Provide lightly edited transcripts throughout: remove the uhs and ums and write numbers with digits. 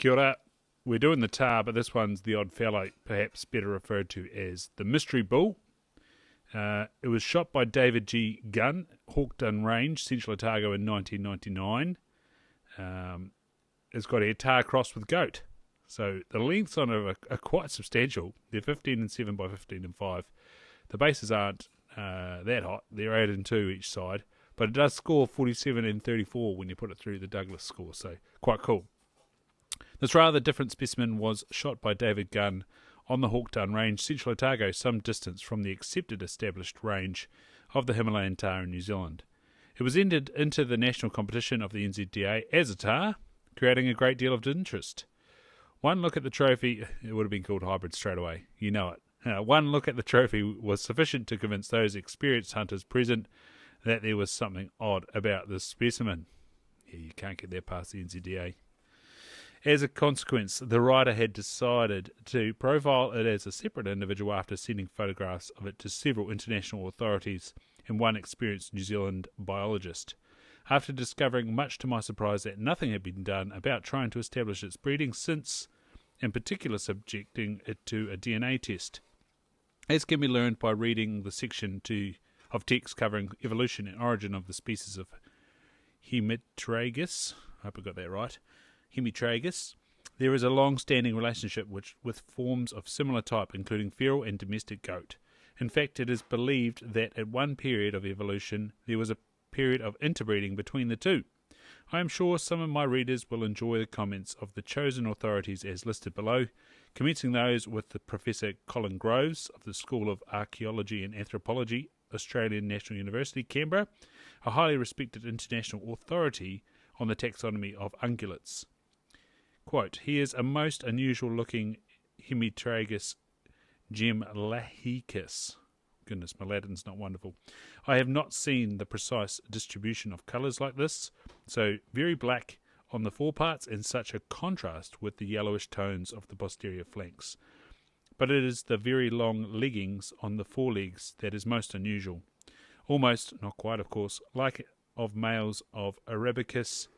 Kia ora. We're doing the Tahr, but this one's the odd fellow, perhaps better referred to as the Mystery Bull. It was shot by David G. Gunn, Hawkdun Range, Central Otago in 1999. It's got a Tahr crossed with goat. So the lengths on it are quite substantial. They're 15 and 7 by 15 and 5. The bases aren't that hot. They're 8 and 2 each side. But it does score 47 and 34 when you put it through the Douglas score. So quite cool. This rather different specimen was shot by David Gunn on the Hawkdun Range, Central Otago, some distance from the accepted established range of the Himalayan Tahr in New Zealand. It was entered into the national competition of the NZDA as a Tahr, creating a great deal of interest. One look at the trophy, it would have been called hybrid straight away, you know it. One look at the trophy was sufficient to convince those experienced hunters present that there was something odd about this specimen. Yeah, you can't get that past the NZDA. As a consequence, the writer had decided to profile it as a separate individual after sending photographs of it to several international authorities and one experienced New Zealand biologist. After discovering, much to my surprise, that nothing had been done about trying to establish its breeding since, in particular subjecting it to a DNA test. As can be learned by reading the section of text covering evolution and origin of the species of Hemitragus, I hope I got that right, Hemitragus, there is a long-standing relationship with forms of similar type, including feral and domestic goat. In fact, it is believed that at one period of evolution there was a period of interbreeding between the two. I am sure some of my readers will enjoy the comments of the chosen authorities as listed below, commencing those with the Professor Colin Groves of the School of Archaeology and Anthropology, Australian National University, Canberra, a highly respected international authority on the taxonomy of ungulates. Quote, he is a most unusual-looking Hemitragus gemlahicus. Goodness, my Latin's not wonderful. I have not seen the precise distribution of colours like this, so very black on the foreparts and such a contrast with the yellowish tones of the posterior flanks. But it is the very long leggings on the forelegs that is most unusual. Almost, not quite of course, like of males of Arabicus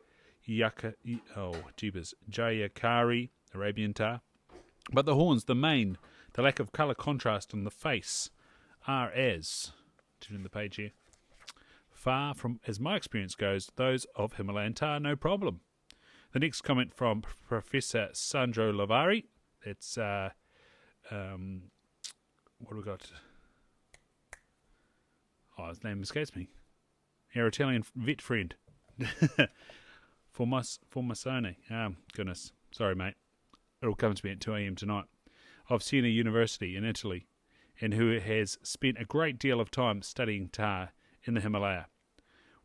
Jayakari, Arabian Tahr. But the horns, the mane, the lack of colour contrast on the face are as, turn the page here, far from, as my experience goes, those of Himalayan Tahr, no problem. The next comment from Professor Sandro Lavari, that's, what have we got? Oh, his name escapes me. Our Italian vet friend. Formasone. Goodness. Sorry, mate. It'll come to me at 2 a.m. tonight. Of Siena University in Italy, and who has spent a great deal of time studying Tahr in the Himalaya.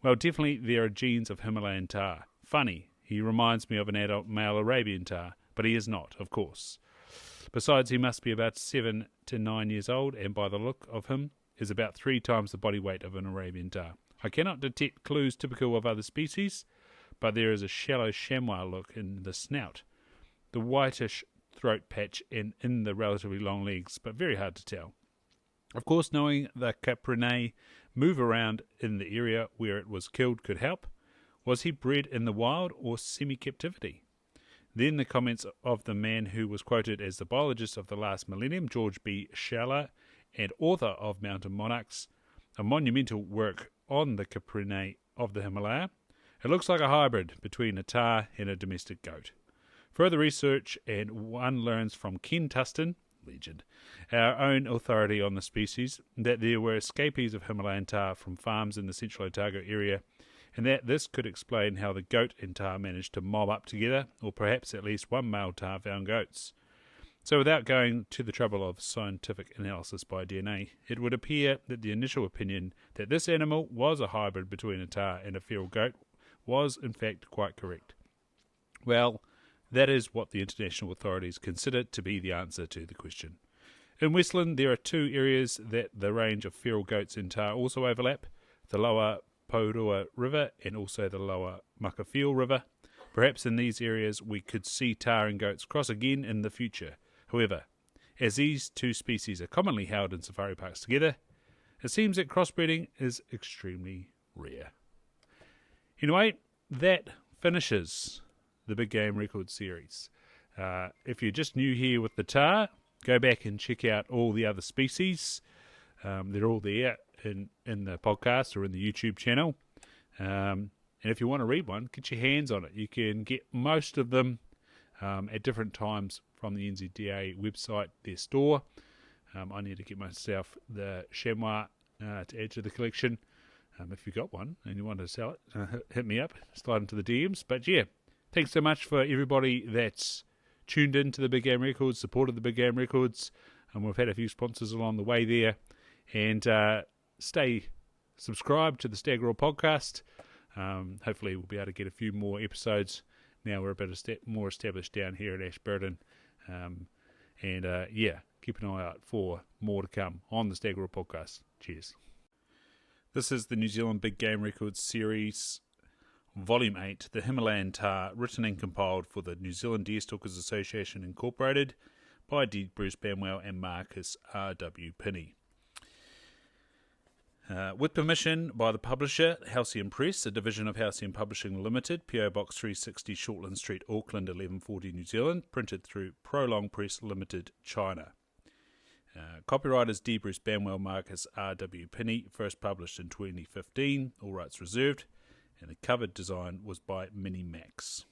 Well, definitely there are genes of Himalayan Tahr. Funny, he reminds me of an adult male Arabian Tahr, but he is not, of course. Besides, he must be about 7 to 9 years old, and by the look of him, is about 3 times the body weight of an Arabian Tahr. I cannot detect clues typical of other species, but there is a shallow chamois look in the snout, the whitish throat patch, and in the relatively long legs, but very hard to tell. Of course, knowing the Pinney move around in the area where it was killed could help. Was he bred in the wild or semi-captivity? Then the comments of the man who was quoted as the biologist of the last millennium, George B. Schaller, and author of Mountain Monarchs, a monumental work on the Pinney of the Himalaya. It looks like a hybrid between a Tahr and a domestic goat. Further research, and one learns from Ken Tustin, legend, our own authority on the species, that there were escapees of Himalayan Tahr from farms in the Central Otago area, and that this could explain how the goat and Tahr managed to mob up together, or perhaps at least one male Tahr found goats. So without going to the trouble of scientific analysis by DNA, it would appear that the initial opinion that this animal was a hybrid between a Tahr and a feral goat was in fact quite correct. Well, that is what the international authorities consider to be the answer to the question. In Westland, there are 2 areas that the range of feral goats and Tahr also overlap, the lower Porua River and also the lower Makawhil River. Perhaps in these areas we could see Tahr and goats cross again in the future. However, as these 2 species are commonly held in safari parks together, it seems that crossbreeding is extremely rare. Anyway, that finishes the Big Game Record series. If you're just new here with the tahr, go back and check out all the other species. They're all there in the podcast or in the YouTube channel. And if you want to read one, get your hands on it. You can get most of them at different times from the NZDA website, their store. I need to get myself the chamois to add to the collection. If you've got one and you want to sell it, hit me up, slide into the DMs. But yeah, thanks so much for everybody that's tuned in to the Big Game Records, supported the Big Game Records. We've had a few sponsors along the way there. And stay subscribed to the Stag Roar podcast. Hopefully we'll be able to get a few more episodes. Now we're a bit more established down here at Ashburton. Yeah, keep an eye out for more to come on the Stag Roar podcast. Cheers. This is the New Zealand Big Game Records series, Volume 8, the Himalayan Tahr, written and compiled for the New Zealand Deerstalkers Association Incorporated by D.Bruce, Banwell and Marcus R.W. Pinney. With permission by the publisher, Halcyon Press, a division of Halcyon Publishing Limited, PO Box 360, Shortland Street, Auckland, 1140, New Zealand, printed through Prolong Press Limited, China. Copywriters D.Bruce, Banwell, Marcus R.W. Pinney, first published in 2015, all rights reserved, and the cover design was by Mini Max.